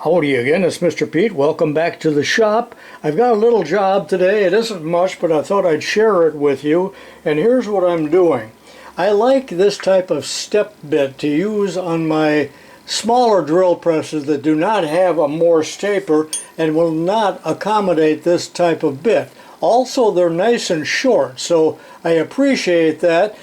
Howdy again, it's Mr. Pete. Welcome back to the shop. I've got a little job today. It isn't much, but I thought I'd share it with you. And here's what I'm doing. I like this type of step bit to use on my smaller drill presses that do not have a Morse taper and will not accommodate this type of bit. Also, they're nice and short, so I appreciate that.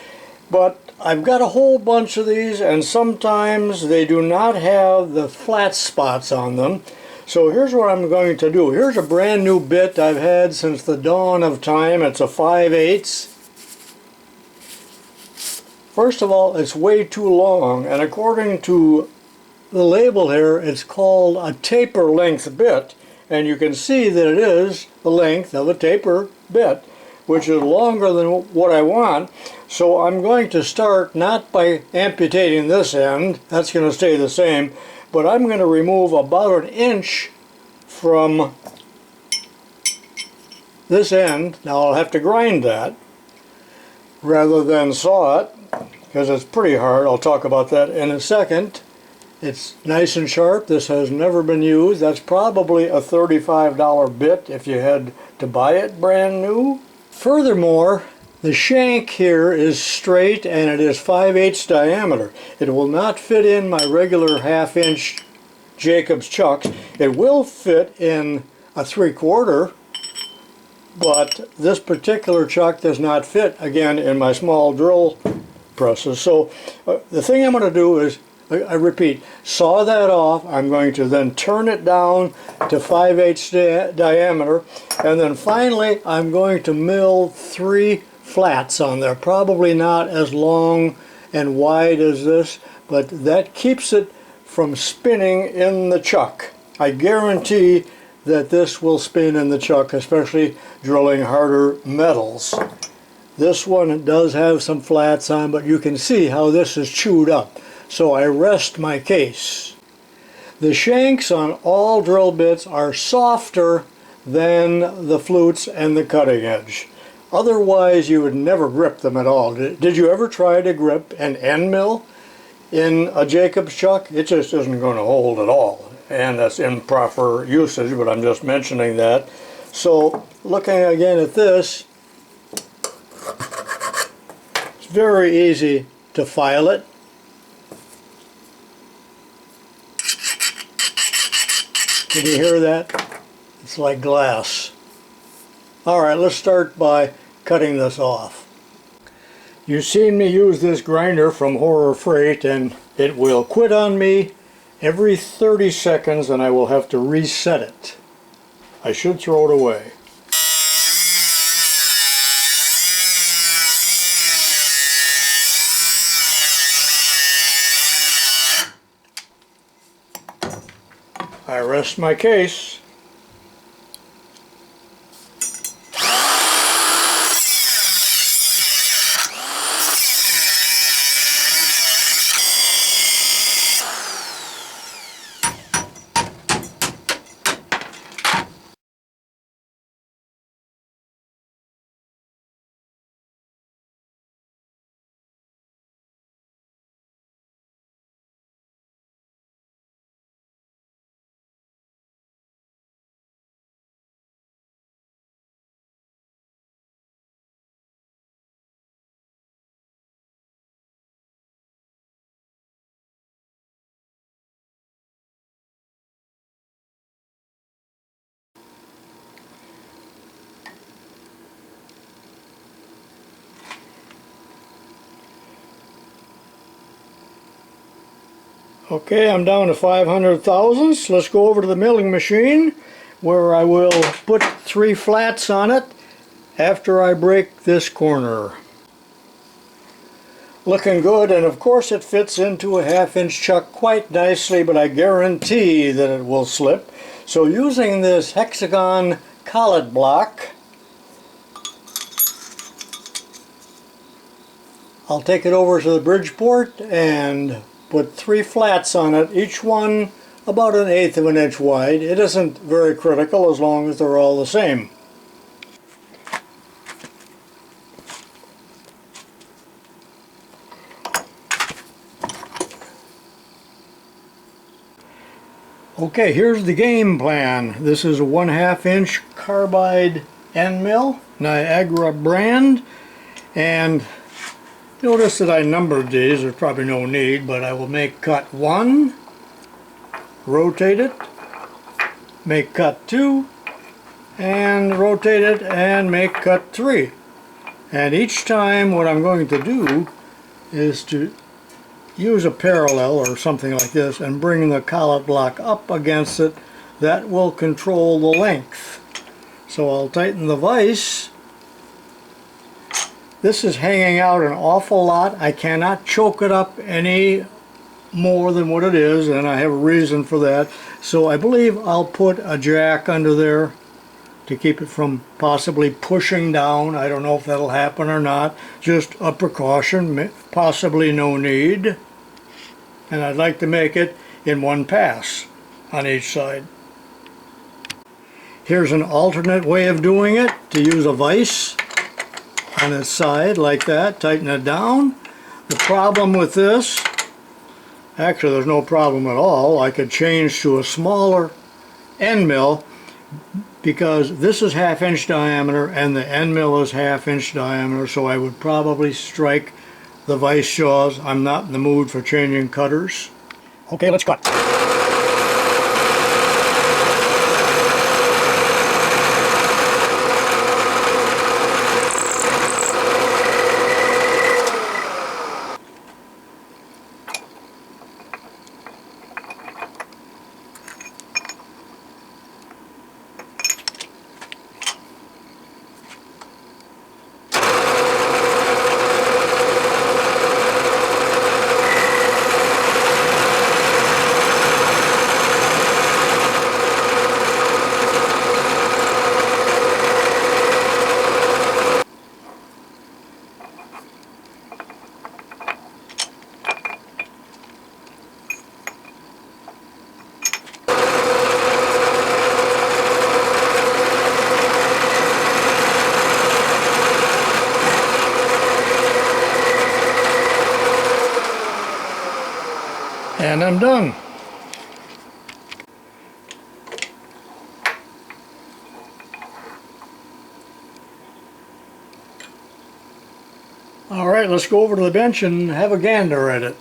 But I've got a whole bunch of these, and sometimes they do not have the flat spots on them. So here's what I'm going to do. Here's a brand new bit I've had since the dawn of time. It's a 5/8. First of all, it's way too long, and according to the label here, it's called a taper length bit, and you can see that it is the length of a taper bit, which is longer than what I want. So I'm going to start not by amputating this end, that's going to stay the same, but I'm going to remove about 1 inch from this end. Now I'll have to grind that rather than saw it, because it's pretty hard. I'll talk about that in a second. It's nice and sharp. This has never been used. That's probably a $35 bit if you had to buy it brand new. Furthermore, the shank here is straight and it is 5/8 diameter. It will not fit in my regular 1/2 inch Jacob's chucks. It will fit in a 3/4, but this particular chuck does not fit, again, in my small drill presses. So the thing I'm going to do is, I repeat, saw that off. I'm going to then turn it down to 5/8 diameter, and then finally I'm going to mill 3 flats on there. Probably not as long and wide as this, but that keeps it from spinning in the chuck. I guarantee that this will spin in the chuck, especially drilling harder metals. This one does have some flats on, but you can see how this is chewed up. So I rest my case. The shanks on all drill bits are softer than the flutes and the cutting edge. Otherwise you would never grip them at all. Did you ever try to grip an end mill in a Jacob's chuck? It just isn't going to hold at all. And that's improper usage, but I'm just mentioning that. So looking again at this, it's very easy to file it. Can you hear that? It's like glass. Alright, let's start by cutting this off. You've seen me use this grinder from Horror Freight, and it will quit on me every 30 seconds and I will have to reset it. I should throw it away. I rest my case. Okay, I'm down to 500 thousandths. Let's go over to the milling machine where I will put 3 flats on it after I break this corner. Looking good, and of course it fits into a 1/2 inch chuck quite nicely, but I guarantee that it will slip. So using this hexagon collet block, I'll take it over to the Bridgeport and put 3 flats on it, each one about 1/8 of an inch wide. It isn't very critical as long as they're all the same. Okay, here's the game plan. This is a 1/2 inch carbide end mill, Niagara brand, and notice that I numbered these. There's probably no need, but I will make cut 1, rotate it, make cut 2, and rotate it and make cut 3. And each time what I'm going to do is to use a parallel or something like this and bring the collet block up against it. That will control the length. So I'll tighten the vise. This is hanging out an awful lot. I cannot choke it up any more than what it is, and I have a reason for that. So I believe I'll put a jack under there to keep it from possibly pushing down. I don't know if that'll happen or not. Just a precaution, possibly no need. And I'd like to make it in one pass on each side. Here's an alternate way of doing it, to use a vise on its side like that, tighten it down. The problem with this, actually there's no problem at all. I could change to a smaller end mill because this is 1/2 inch diameter and the end mill is 1/2 inch diameter, so I would probably strike the vise jaws. I'm not in the mood for changing cutters. Okay, let's cut. And I'm done. All right, let's go over to the bench and have a gander at it.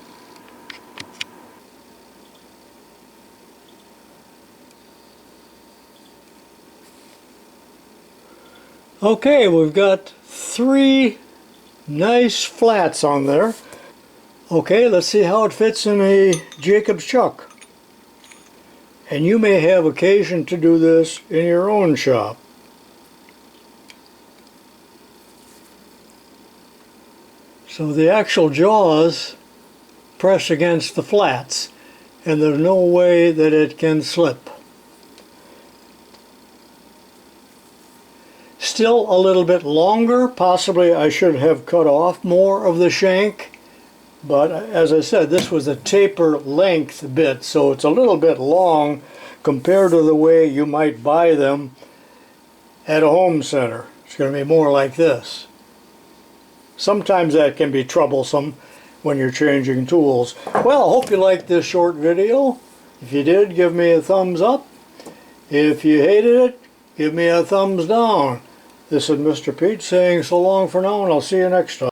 Okay, we've got 3 nice flats on there. Okay, let's see how it fits in a Jacob's chuck. And you may have occasion to do this in your own shop. So the actual jaws press against the flats, and there's no way that it can slip. Still a little bit longer. Possibly I should have cut off more of the shank. But as I said, this was a taper length bit, so it's a little bit long compared to the way you might buy them at a home center. It's going to be more like this. Sometimes that can be troublesome when you're changing tools. Well, I hope you liked this short video. If you did, give me a thumbs up. If you hated it, give me a thumbs down. This is Mr. Pete saying so long for now, and I'll see you next time.